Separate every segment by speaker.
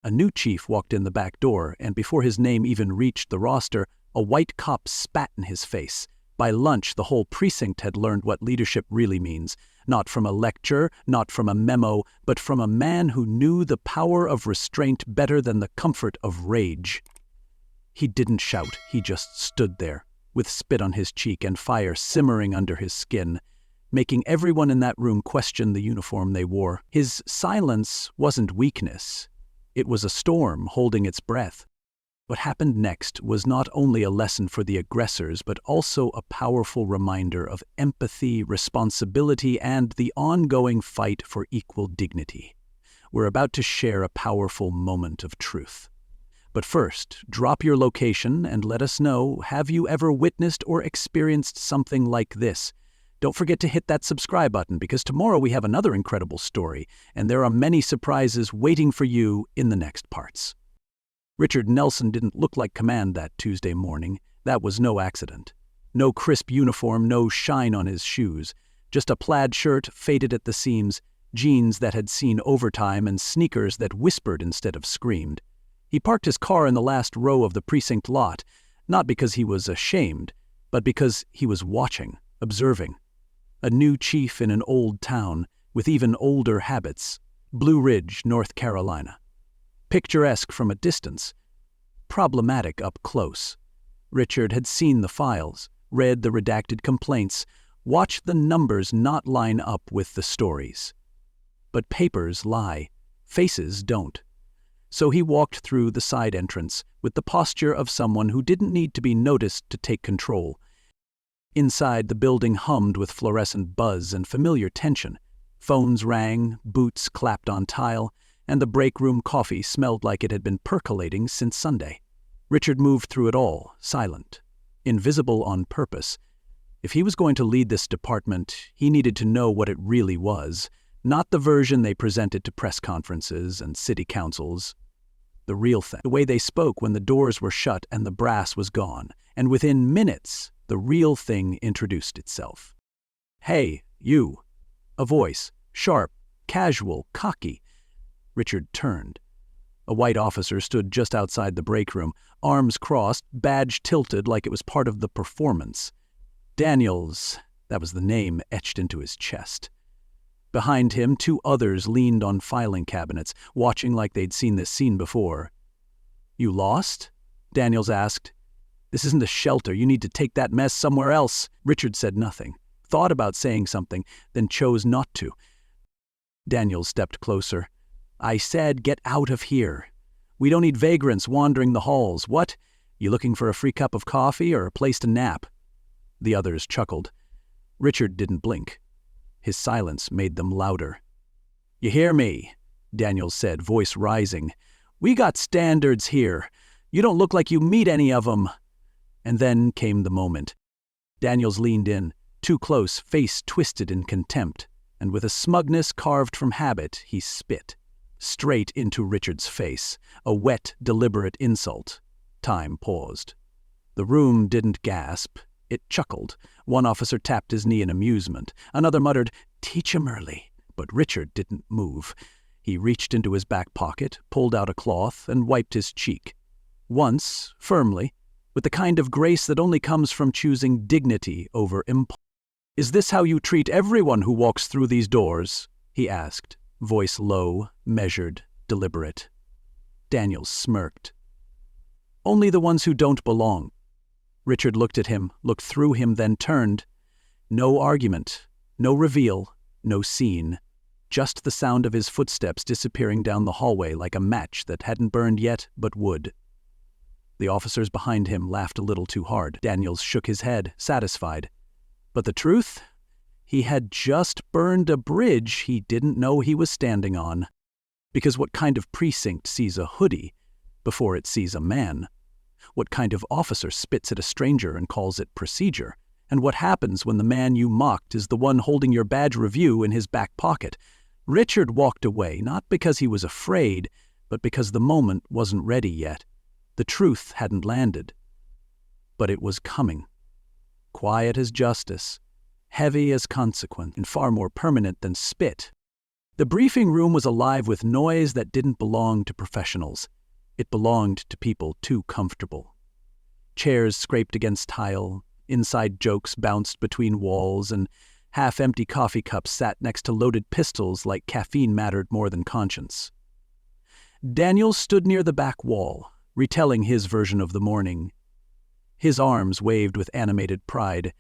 Speaker 1: A new chief walked in the back door, and before his name even reached the roster, a white cop spat in his face. By lunch, the whole precinct had learned what leadership really means. Not from a lecture, not from a memo, but from a man who knew the power of restraint better than the comfort of rage. He didn't shout, he just stood there, with spit on his cheek and fire simmering under his skin, making everyone in that room question the uniform they wore. His silence wasn't weakness. It was a storm holding its breath. What happened next was not only a lesson for the aggressors, but also a powerful reminder of empathy, responsibility, and the ongoing fight for equal dignity. We're about to share a powerful moment of truth. But first, drop your location and let us know, have you ever witnessed or experienced something like this? Don't forget to hit that subscribe button, because tomorrow we have another incredible story, and there are many surprises waiting for you in the next parts. Richard Nelson didn't look like command that Tuesday morning. That was no accident. No crisp uniform, no shine on his shoes. Just a plaid shirt, faded at the seams, jeans that had seen overtime, and sneakers that whispered instead of screamed. He parked his car in the last row of the precinct lot, not because he was ashamed, but because he was watching, observing. A new chief in an old town, with even older habits. Blue Ridge, North Carolina. Picturesque from a distance, problematic up close. Richard had seen the files, read the redacted complaints, watched the numbers not line up with the stories. But papers lie, faces don't. So he walked through the side entrance with the posture of someone who didn't need to be noticed to take control. Inside, the building hummed with fluorescent buzz and familiar tension. Phones rang, boots clapped on tile, and the break room coffee smelled like it had been percolating since Sunday. Richard moved through it all, silent, invisible on purpose. If he was going to lead this department, he needed to know what it really was, not the version they presented to press conferences and city councils. The real thing, the way they spoke when the doors were shut and the brass was gone, and within minutes, the real thing introduced itself. "Hey, you." A voice, sharp, casual, cocky. Richard turned. A white officer stood just outside the break room, arms crossed, badge tilted like it was part of the performance. Daniels, that was the name etched into his chest. Behind him, two others leaned on filing cabinets, watching like they'd seen this scene before. "You lost?" Daniels asked. "This isn't a shelter. You need to take that mess somewhere else." Richard said nothing, thought about saying something, then chose not to. Daniels stepped closer. "I said get out of here. We don't need vagrants wandering the halls. What? You looking for a free cup of coffee or a place to nap?" The others chuckled. Richard didn't blink. His silence made them louder. "You hear me?" Daniels said, voice rising. "We got standards here. You don't look like you meet any of them." And then came the moment. Daniels leaned in, too close, face twisted in contempt, and with a smugness carved from habit, he spit. Straight into Richard's face, a wet, deliberate insult. Time paused. The room didn't gasp, it chuckled. One officer tapped his knee in amusement. Another muttered, "Teach him early." But Richard didn't move. He reached into his back pocket, pulled out a cloth, and wiped his cheek. Once, firmly, with the kind of grace that only comes from choosing dignity over impulse. "Is this how you treat everyone who walks through these doors?" he asked. Voice low, measured, deliberate. Daniels smirked. "Only the ones who don't belong." Richard looked at him, looked through him, then turned. No argument, no reveal, no scene. Just the sound of his footsteps disappearing down the hallway like a match that hadn't burned yet but would. The officers behind him laughed a little too hard. Daniels shook his head, satisfied. But the truth? He had just burned a bridge he didn't know he was standing on. Because what kind of precinct sees a hoodie before it sees a man? What kind of officer spits at a stranger and calls it procedure? And what happens when the man you mocked is the one holding your badge review in his back pocket? Richard walked away, not because he was afraid, but because the moment wasn't ready yet. The truth hadn't landed. But it was coming. Quiet as justice, heavy as consequence, and far more permanent than spit. The briefing room was alive with noise that didn't belong to professionals. It belonged to people too comfortable. Chairs scraped against tile, inside jokes bounced between walls, and half-empty coffee cups sat next to loaded pistols like caffeine mattered more than conscience. Daniel stood near the back wall, retelling his version of the morning. His arms waved with animated pride,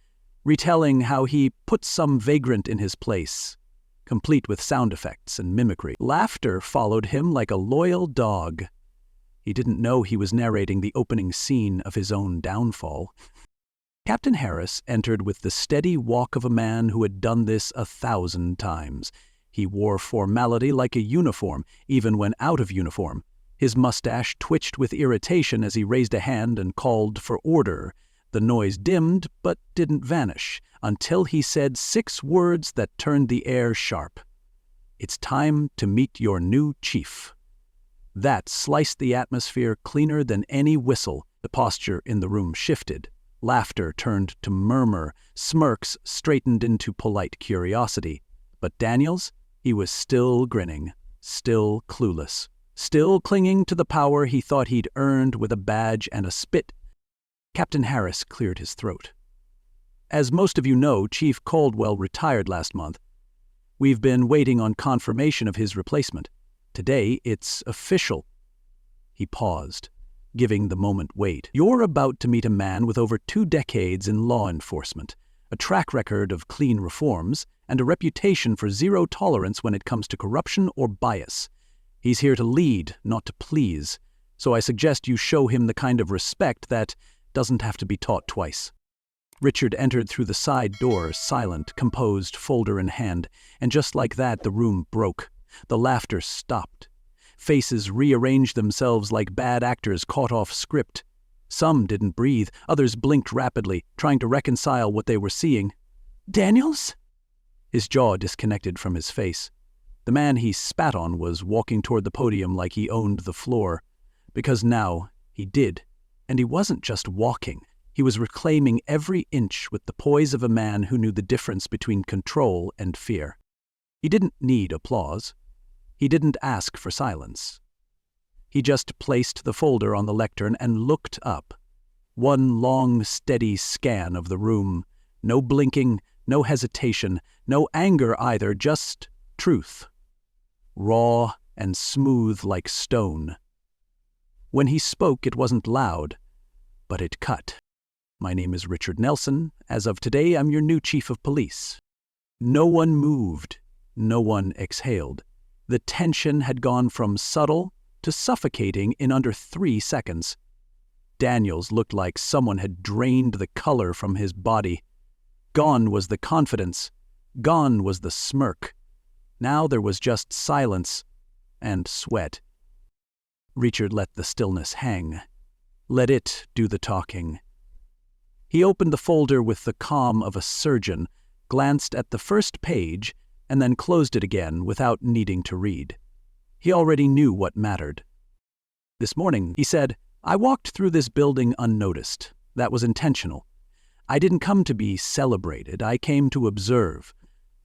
Speaker 1: retelling how he put some vagrant in his place, complete with sound effects and mimicry. Laughter followed him like a loyal dog. He didn't know he was narrating the opening scene of his own downfall. Captain Harris entered with the steady walk of a man who had done this 1,000 times. He wore formality like a uniform, even when out of uniform. His mustache twitched with irritation as he raised a hand and called for order. The noise dimmed, but didn't vanish, until he said 6 words that turned the air sharp. "It's time to meet your new chief." That sliced the atmosphere cleaner than any whistle. The posture in the room shifted. Laughter turned to murmur, smirks straightened into polite curiosity. But Daniels, he was still grinning, still clueless, still clinging to the power he thought he'd earned with a badge and a spit. Captain Harris cleared his throat. "As most of you know, Chief Caldwell retired last month. We've been waiting on confirmation of his replacement. Today, it's official." He paused, giving the moment weight. "You're about to meet a man with over 2 decades in law enforcement, a track record of clean reforms, and a reputation for zero tolerance when it comes to corruption or bias. He's here to lead, not to please, so I suggest you show him the kind of respect that doesn't have to be taught twice." Richard entered through the side door, silent, composed, folder in hand, and just like that the room broke. The laughter stopped. Faces rearranged themselves like bad actors caught off script. Some didn't breathe, others blinked rapidly, trying to reconcile what they were seeing. "Daniels?" His jaw disconnected from his face. The man he spat on was walking toward the podium like he owned the floor. Because now he did. And he wasn't just walking. He was reclaiming every inch with the poise of a man who knew the difference between control and fear. He didn't need applause. He didn't ask for silence. He just placed the folder on the lectern and looked up. One long, steady scan of the room. No blinking, no hesitation, no anger either, just truth. Raw and smooth like stone. When he spoke, it wasn't loud, but it cut. "My name is Richard Nelson. As of today, I'm your new chief of police." No one moved. No one exhaled. The tension had gone from subtle to suffocating in under 3 seconds. Daniels looked like someone had drained the color from his body. Gone was the confidence. Gone was the smirk. Now there was just silence and sweat. Richard let the stillness hang. Let it do the talking. He opened the folder with the calm of a surgeon, glanced at the first page, and then closed it again without needing to read. He already knew what mattered. "This morning," he said, "I walked through this building unnoticed. That was intentional. I didn't come to be celebrated. I came to observe.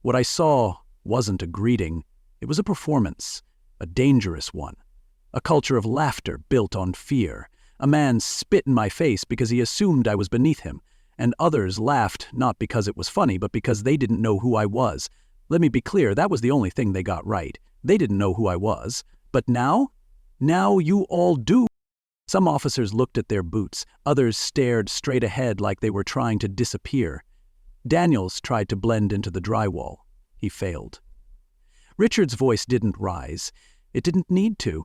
Speaker 1: What I saw wasn't a greeting. It was a performance, a dangerous one. A culture of laughter built on fear. A man spit in my face because he assumed I was beneath him, and others laughed not because it was funny, but because they didn't know who I was. Let me be clear, that was the only thing they got right. They didn't know who I was. But now you all do." Some officers looked at their boots. Others stared straight ahead like they were trying to disappear. Daniels tried to blend into the drywall. He failed. Richard's voice didn't rise. It didn't need to.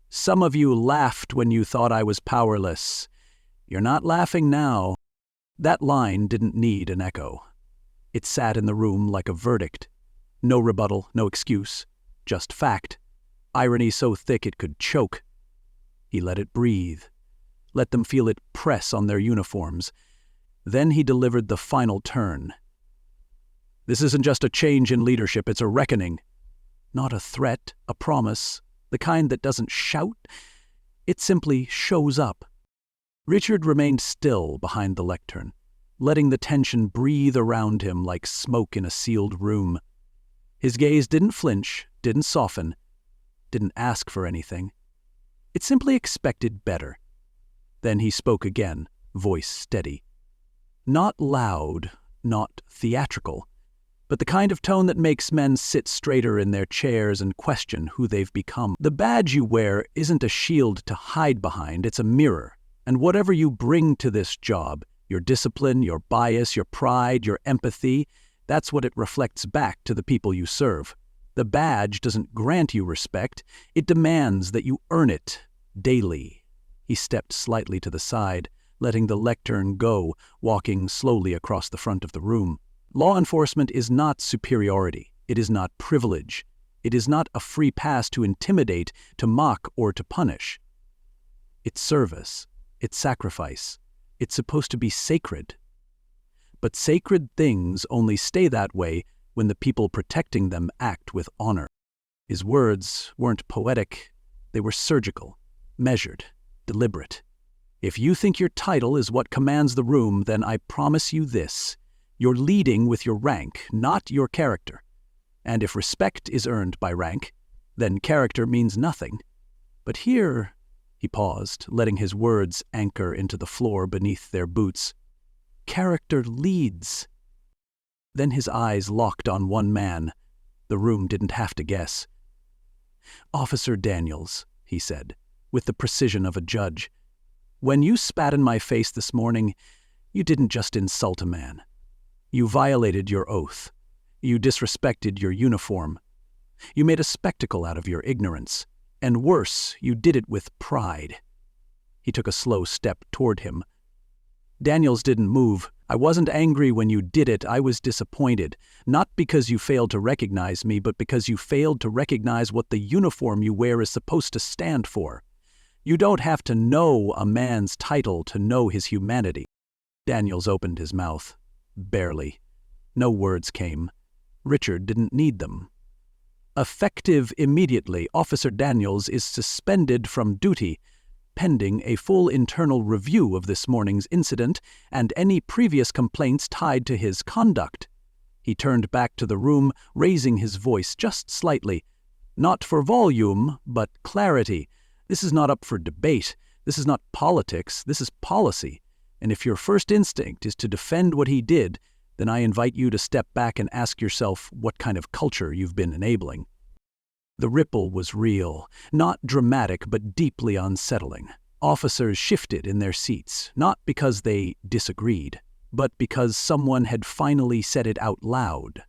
Speaker 1: "Some of you laughed when you thought I was powerless. You're not laughing now." That line didn't need an echo. It sat in the room like a verdict. No rebuttal, no excuse, just fact. Irony so thick it could choke. He let it breathe. Let them feel it press on their uniforms. Then he delivered the final turn. "This isn't just a change in leadership, it's a reckoning. Not a threat, a promise, the kind that doesn't shout. It simply shows up." Richard remained still behind the lectern, letting the tension breathe around him like smoke in a sealed room. His gaze didn't flinch, didn't soften, didn't ask for anything. It simply expected better. Then he spoke again, voice steady. Not loud, not theatrical, but the kind of tone that makes men sit straighter in their chairs and question who they've become. The badge you wear isn't a shield to hide behind, it's a mirror. And whatever you bring to this job, your discipline, your bias, your pride, your empathy, that's what it reflects back to the people you serve. The badge doesn't grant you respect, it demands that you earn it daily. He stepped slightly to the side, letting the lectern go, walking slowly across the front of the room. Law enforcement is not superiority. It is not privilege. It is not a free pass to intimidate, to mock, or to punish. It's service. It's sacrifice. It's supposed to be sacred. But sacred things only stay that way when the people protecting them act with honor. His words weren't poetic. They were surgical, measured, deliberate. If you think your title is what commands the room, then I promise you this. You're leading with your rank, not your character. And if respect is earned by rank, then character means nothing. But here, he paused, letting his words anchor into the floor beneath their boots, character leads. Then his eyes locked on one man. The room didn't have to guess. Officer Daniels, he said, with the precision of a judge. When you spat in my face this morning, you didn't just insult a man. You violated your oath. You disrespected your uniform. You made a spectacle out of your ignorance. And worse, you did it with pride. He took a slow step toward him. Daniels didn't move. I wasn't angry when you did it. I was disappointed. Not because you failed to recognize me, but because you failed to recognize what the uniform you wear is supposed to stand for. You don't have to know a man's title to know his humanity. Daniels opened his mouth. Barely. No words came. Richard didn't need them. Effective immediately, Officer Daniels is suspended from duty, pending a full internal review of this morning's incident and any previous complaints tied to his conduct. He turned back to the room, raising his voice just slightly. Not for volume, but clarity. This is not up for debate. This is not politics. This is policy. And if your first instinct is to defend what he did, then I invite you to step back and ask yourself what kind of culture you've been enabling. The ripple was real, not dramatic but deeply unsettling. Officers shifted in their seats, not because they disagreed, but because someone had finally said it out loud.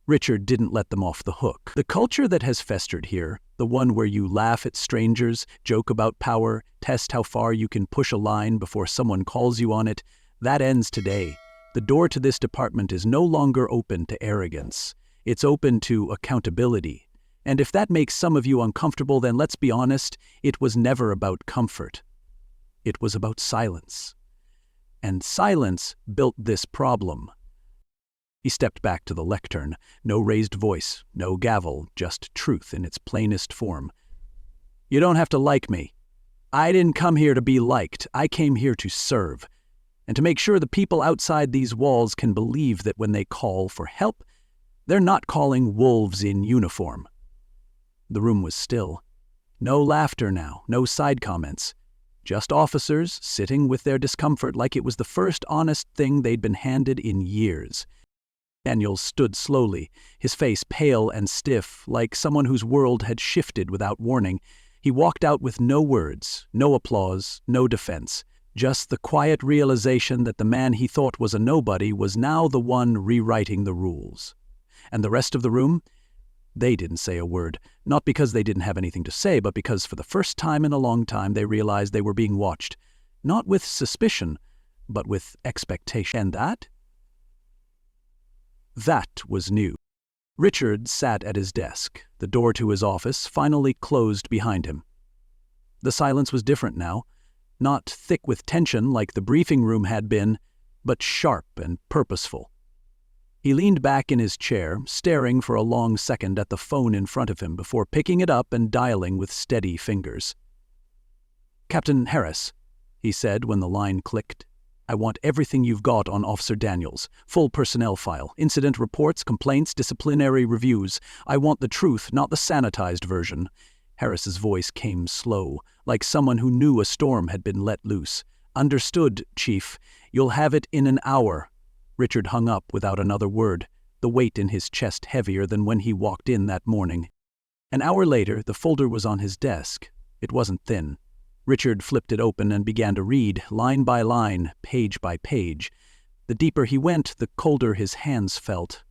Speaker 1: Richard didn't let them off the hook. The culture that has festered here, the one where you laugh at strangers, joke about power, test how far you can push a line before someone calls you on it, that ends today. The door to this department is no longer open to arrogance. It's open to accountability. And if that makes some of you uncomfortable, then let's be honest, it was never about comfort. It was about silence. And silence built this problem. He stepped back to the lectern. No raised voice, no gavel, just truth in its plainest form. You don't have to like me. I didn't come here to be liked. I came here to serve. And to make sure the people outside these walls can believe that when they call for help, they're not calling wolves in uniform. The room was still. No laughter now, no side comments. Just officers sitting with their discomfort like it was the first honest thing they'd been handed in years. Daniels stood slowly, his face pale and stiff, like someone whose world had shifted without warning. He walked out with no words, no applause, no defense. Just the quiet realization that the man he thought was a nobody was now the one rewriting the rules. And the rest of the room? They didn't say a word, not because they didn't have anything to say, but because for the first time in a long time they realized they were being watched, not with suspicion, but with expectation. And that? That was new. Richard sat at his desk, the door to his office finally closed behind him. The silence was different now, not thick with tension like the briefing room had been, but sharp and purposeful. He leaned back in his chair, staring for a long second at the phone in front of him before picking it up and dialing with steady fingers. "Captain Harris," he said when the line clicked. I want everything you've got on Officer Daniels. Full personnel file, incident reports, complaints, disciplinary reviews. I want the truth, not the sanitized version." Harris's voice came slow, like someone who knew a storm had been let loose. "Understood, Chief. You'll have it in an hour." Richard hung up without another word, the weight in his chest heavier than when he walked in that morning. An hour later, the folder was on his desk. It wasn't thin. Richard flipped it open and began to read, line by line, page by page. The deeper he went, the colder his hands felt.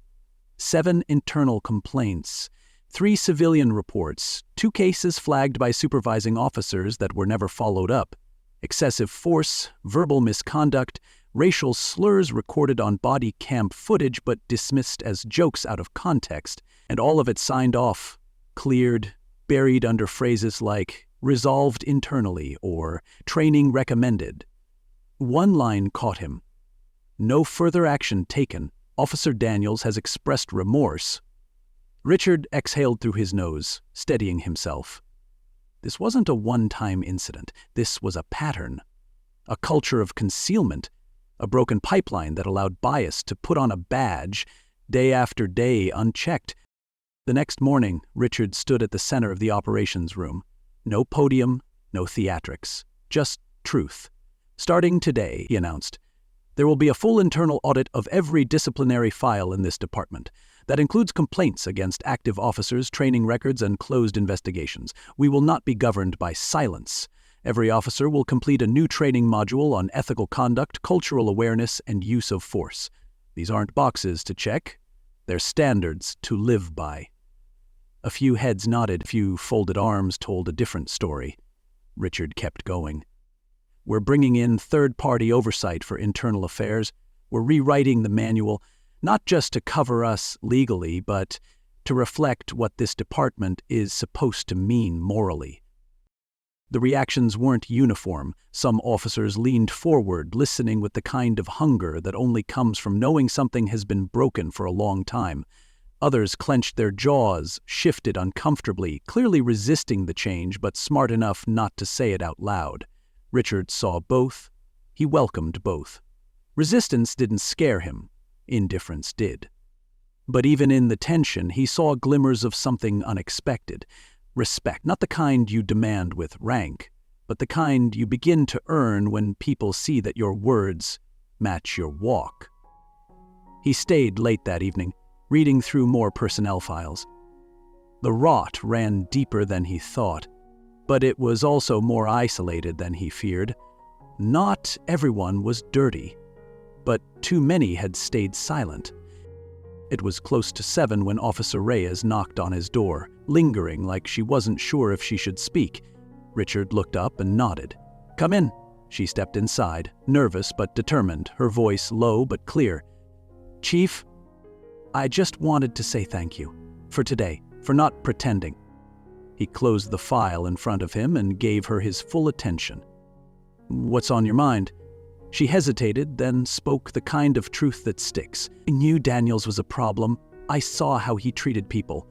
Speaker 1: 7 internal complaints, 3 civilian reports, 2 cases flagged by supervising officers that were never followed up, excessive force, verbal misconduct, racial slurs recorded on body cam footage but dismissed as jokes out of context, and all of it signed off, cleared, buried under phrases like "resolved internally" or "training recommended." One line caught him. "No further action taken. Officer Daniels has expressed remorse." Richard exhaled through his nose, steadying himself. This wasn't a one-time incident. This was a pattern. A culture of concealment. A broken pipeline that allowed bias to put on a badge, day after day unchecked. The next morning, Richard stood at the center of the operations room. No podium, no theatrics. Just truth. "Starting today," he announced, "there will be a full internal audit of every disciplinary file in this department. That includes complaints against active officers, training records, and closed investigations. We will not be governed by silence. Every officer will complete a new training module on ethical conduct, cultural awareness, and use of force. These aren't boxes to check. They're standards to live by." A few heads nodded, a few folded arms told a different story. Richard kept going. "We're bringing in third-party oversight for internal affairs. We're rewriting the manual, not just to cover us legally, but to reflect what this department is supposed to mean morally." The reactions weren't uniform. Some officers leaned forward, listening with the kind of hunger that only comes from knowing something has been broken for a long time. Others clenched their jaws, shifted uncomfortably, clearly resisting the change, but smart enough not to say it out loud. Richard saw both. He welcomed both. Resistance didn't scare him. Indifference did. But even in the tension, he saw glimmers of something unexpected. Respect, not the kind you demand with rank, but the kind you begin to earn when people see that your words match your walk. He stayed late that evening, reading through more personnel files. The rot ran deeper than he thought, but it was also more isolated than he feared. Not everyone was dirty, but too many had stayed silent. It was close to 7 when Officer Reyes knocked on his door, lingering like she wasn't sure if she should speak. Richard looked up and nodded. "Come in." She stepped inside, nervous but determined, her voice low but clear. "Chief, I just wanted to say thank you. For today, for not pretending." He closed the file in front of him and gave her his full attention. "What's on your mind?" She hesitated, then spoke the kind of truth that sticks. "I knew Daniels was a problem. I saw how he treated people.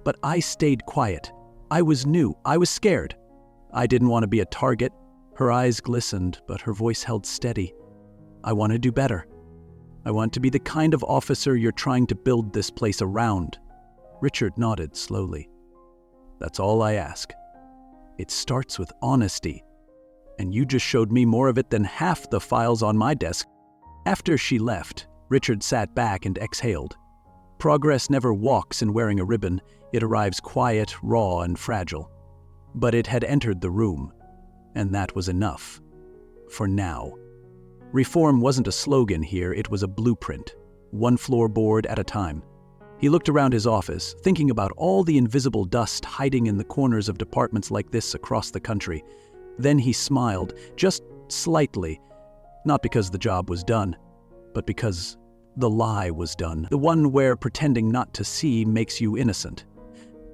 Speaker 1: But I stayed quiet. I was new. I was scared. I didn't want to be a target." Her eyes glistened, but her voice held steady. "I want to do better. I want to be the kind of officer you're trying to build this place around." Richard nodded slowly. "That's all I ask. It starts with honesty. And you just showed me more of it than half the files on my desk." After she left, Richard sat back and exhaled. Progress never walks in wearing a ribbon. It arrives quiet, raw, and fragile. But it had entered the room, and that was enough. For now. Reform wasn't a slogan here, it was a blueprint, one floorboard at a time. He looked around his office, thinking about all the invisible dust hiding in the corners of departments like this across the country. Then he smiled, just slightly, not because the job was done, but because the lie was done, the one where pretending not to see makes you innocent.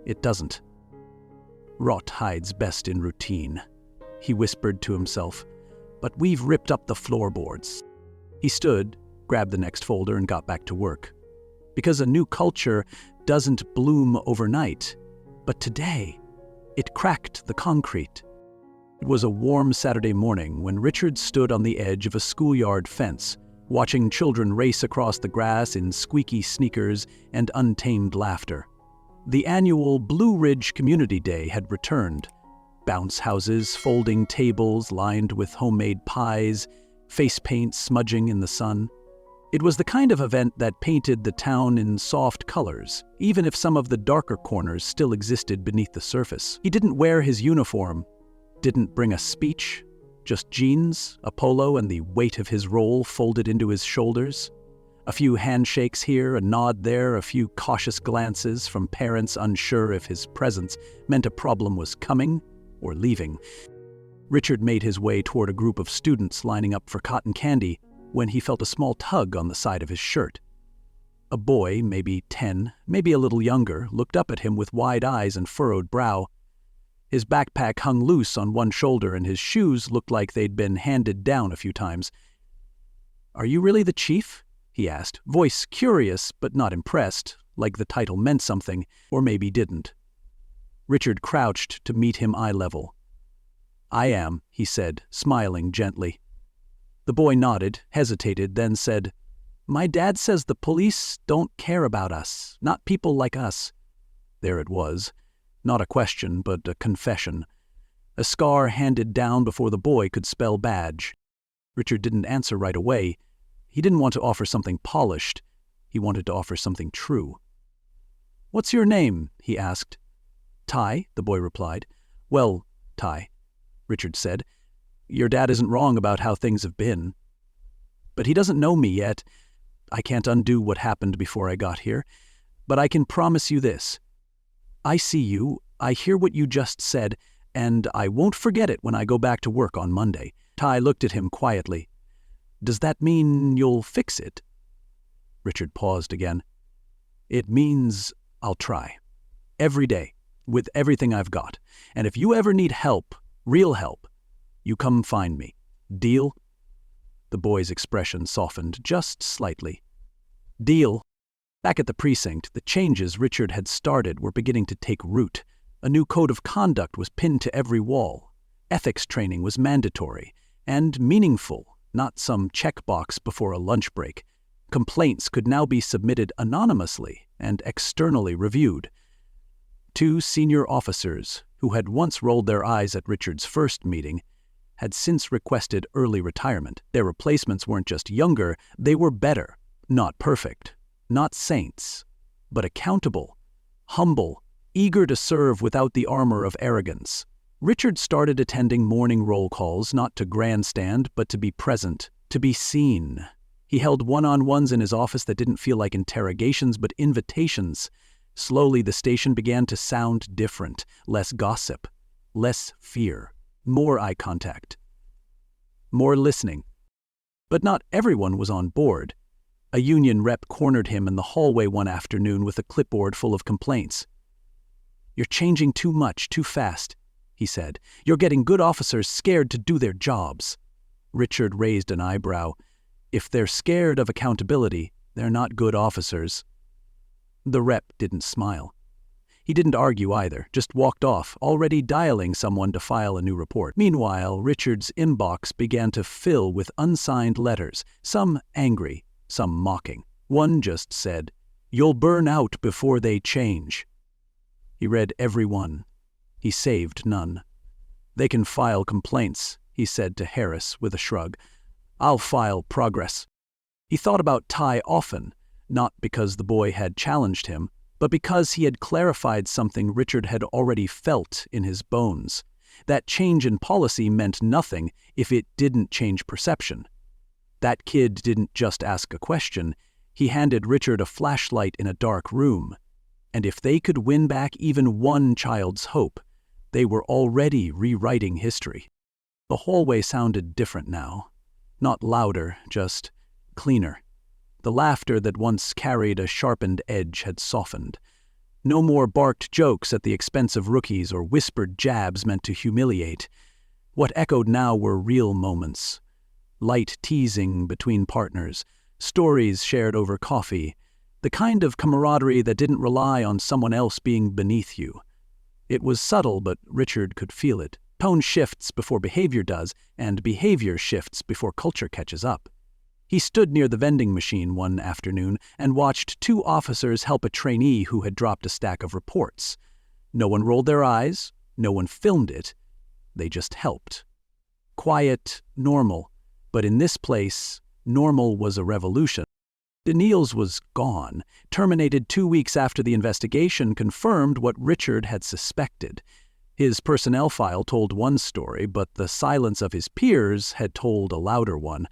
Speaker 1: It doesn't. Rot hides best in routine, he whispered to himself. But we've ripped up the floorboards. He stood, grabbed the next folder, and got back to work. Because a new culture doesn't bloom overnight, but today, it cracked the concrete. It was a warm Saturday morning when Richard stood on the edge of a schoolyard fence, watching children race across the grass in squeaky sneakers and untamed laughter. The annual Blue Ridge Community Day had returned. Bounce houses, folding tables lined with homemade pies, face paint smudging in the sun. It was the kind of event that painted the town in soft colors, even if some of the darker corners still existed beneath the surface. He didn't wear his uniform, didn't bring a speech, just jeans, a polo, and the weight of his role folded into his shoulders. A few handshakes here, a nod there, a few cautious glances from parents unsure if his presence meant a problem was coming or leaving. Richard made his way toward a group of students lining up for cotton candy when he felt a small tug on the side of his shirt. A boy, maybe 10, maybe a little younger, looked up at him with wide eyes and furrowed brow. His backpack hung loose on one shoulder and his shoes looked like they'd been handed down a few times. "Are you really the chief?" he asked, voice curious but not impressed, like the title meant something, or maybe didn't. Richard crouched to meet him eye level. "I am," he said, smiling gently. The boy nodded, hesitated, then said, "My dad says the police don't care about us, not people like us." There it was. Not a question, but a confession. A scar handed down before the boy could spell badge. Richard didn't answer right away. He didn't want to offer something polished. He wanted to offer something true. "What's your name?" he asked. "Ty," the boy replied. "Well, Ty," Richard said, "your dad isn't wrong about how things have been. But he doesn't know me yet. I can't undo what happened before I got here. But I can promise you this. I see you, I hear what you just said, and I won't forget it when I go back to work on Monday." Ty looked at him quietly. "Does that mean you'll fix it?" Richard paused again. "It means I'll try. Every day, with everything I've got. And if you ever need help, real help, you come find me. Deal?" The boy's expression softened just slightly. "Deal." Back at the precinct, the changes Richard had started were beginning to take root. A new code of conduct was pinned to every wall. Ethics training was mandatory and meaningful, not some checkbox before a lunch break. Complaints could now be submitted anonymously and externally reviewed. 2 senior officers, who had once rolled their eyes at Richard's first meeting, had since requested early retirement. Their replacements weren't just younger, they were better, not perfect. Not saints, but accountable, humble, eager to serve without the armor of arrogance. Richard started attending morning roll calls not to grandstand, but to be present, to be seen. He held one-on-ones in his office that didn't feel like interrogations but invitations. Slowly the station began to sound different, less gossip, less fear, more eye contact, more listening. But not everyone was on board. A union rep cornered him in the hallway one afternoon with a clipboard full of complaints. "You're changing too much, too fast," he said. "You're getting good officers scared to do their jobs." Richard raised an eyebrow. If they're scared of accountability, they're not good officers. The rep didn't smile. He didn't argue either, just walked off, already dialing someone to file a new report. Meanwhile, Richard's inbox began to fill with unsigned letters, some angry, some mocking. One just said, "You'll burn out before they change." He read every one. He saved none. "They can file complaints," he said to Harris with a shrug. "I'll file progress." He thought about Ty often, not because the boy had challenged him, but because he had clarified something Richard had already felt in his bones. That change in policy meant nothing if it didn't change perception. That kid didn't just ask a question, he handed Richard a flashlight in a dark room. And if they could win back even one child's hope, they were already rewriting history. The hallway sounded different now. Not louder, just cleaner. The laughter that once carried a sharpened edge had softened. No more barked jokes at the expense of rookies or whispered jabs meant to humiliate. What echoed now were real moments. Light teasing between partners, stories shared over coffee, the kind of camaraderie that didn't rely on someone else being beneath you. It was subtle, but Richard could feel it. Tone shifts before behavior does, and behavior shifts before culture catches up. He stood near the vending machine one afternoon and watched two officers help a trainee who had dropped a stack of reports. No one rolled their eyes, no one filmed it, they just helped. Quiet, normal, but in this place, normal was a revolution. Daniels was gone, terminated 2 weeks after the investigation confirmed what Richard had suspected. His personnel file told one story, but the silence of his peers had told a louder one.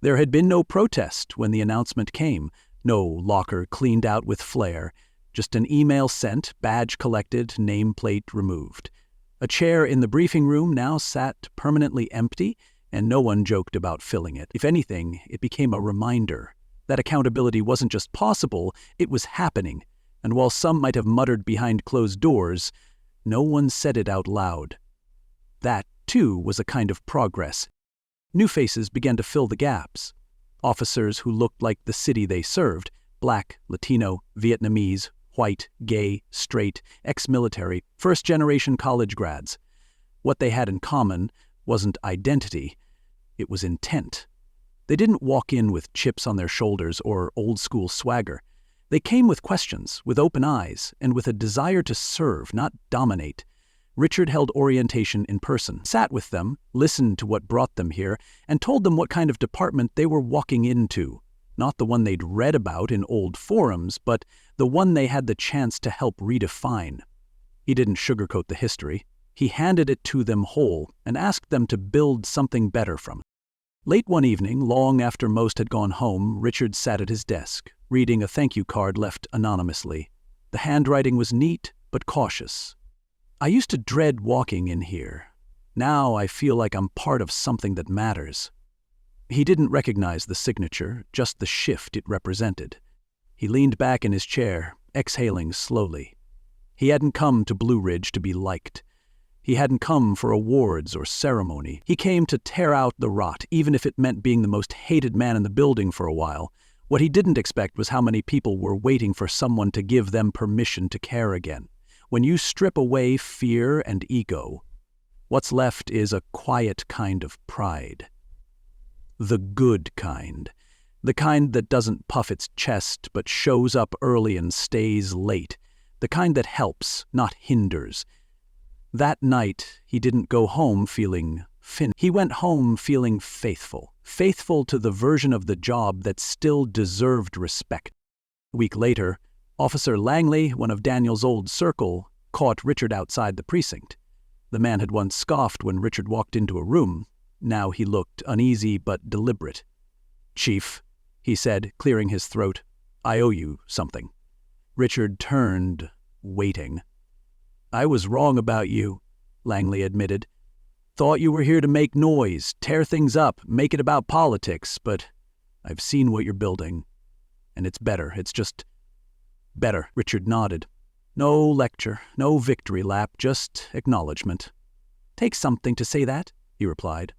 Speaker 1: There had been no protest when the announcement came, no locker cleaned out with flair, just an email sent, badge collected, nameplate removed. A chair in the briefing room now sat permanently empty, and no one joked about filling it. If anything, it became a reminder that accountability wasn't just possible, it was happening, and while some might have muttered behind closed doors, no one said it out loud. That, too, was a kind of progress. New faces began to fill the gaps. Officers who looked like the city they served, black, Latino, Vietnamese, white, gay, straight, ex-military, first-generation college grads. What they had in common wasn't identity, it was intent. They didn't walk in with chips on their shoulders or old-school swagger. They came with questions, with open eyes, and with a desire to serve, not dominate. Richard held orientation in person, sat with them, listened to what brought them here, and told them what kind of department they were walking into. Not the one they'd read about in old forums, but the one they had the chance to help redefine. He didn't sugarcoat the history. He handed it to them whole and asked them to build something better from it. Late one evening, long after most had gone home, Richard sat at his desk, reading a thank you card left anonymously. The handwriting was neat but cautious. I used to dread walking in here. Now I feel like I'm part of something that matters. He didn't recognize the signature, just the shift it represented. He leaned back in his chair, exhaling slowly. He hadn't come to Blue Ridge to be liked. He hadn't come for awards or ceremony. He came to tear out the rot, even if it meant being the most hated man in the building for a while. What he didn't expect was how many people were waiting for someone to give them permission to care again. When you strip away fear and ego, what's left is a quiet kind of pride. The good kind. The kind that doesn't puff its chest but shows up early and stays late. The kind that helps, not hinders. That night, he didn't go home feeling He went home feeling faithful. Faithful to the version of the job that still deserved respect. A week later, Officer Langley, one of Daniel's old circle, caught Richard outside the precinct. The man had once scoffed when Richard walked into a room. Now he looked uneasy but deliberate. "Chief," he said, clearing his throat, "I owe you something." Richard turned, waiting. "I was wrong about you," Langley admitted. "Thought you were here to make noise, tear things up, make it about politics, but I've seen what you're building. And it's better, it's just better." Richard nodded. "No lecture, no victory lap, just acknowledgement." "Takes something to say that," he replied.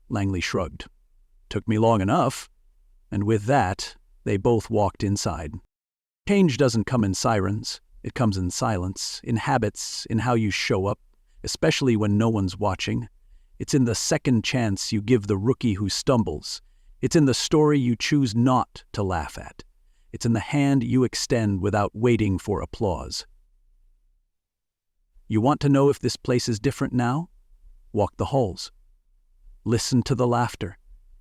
Speaker 1: Langley shrugged. "Took me long enough." And with that, they both walked inside. Change doesn't come in sirens. It comes in silence, in habits, in how you show up, especially when no one's watching. It's in the second chance you give the rookie who stumbles. It's in the story you choose not to laugh at. It's in the hand you extend without waiting for applause. You want to know if this place is different now? Walk the halls. Listen to the laughter.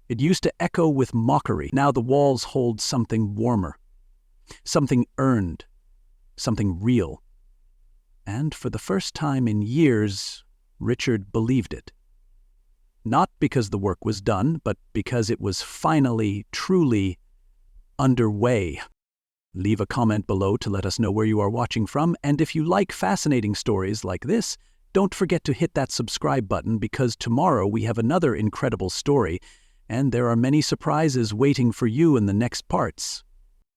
Speaker 1: It used to echo with mockery. Now the walls hold something warmer, something earned, something real. And for the first time in years, Richard believed it. Not because the work was done, but because it was finally, truly underway. Leave a comment below to let us know where you are watching from, and if you like fascinating stories like this, don't forget to hit that subscribe button because tomorrow we have another incredible story, and there are many surprises waiting for you in the next parts.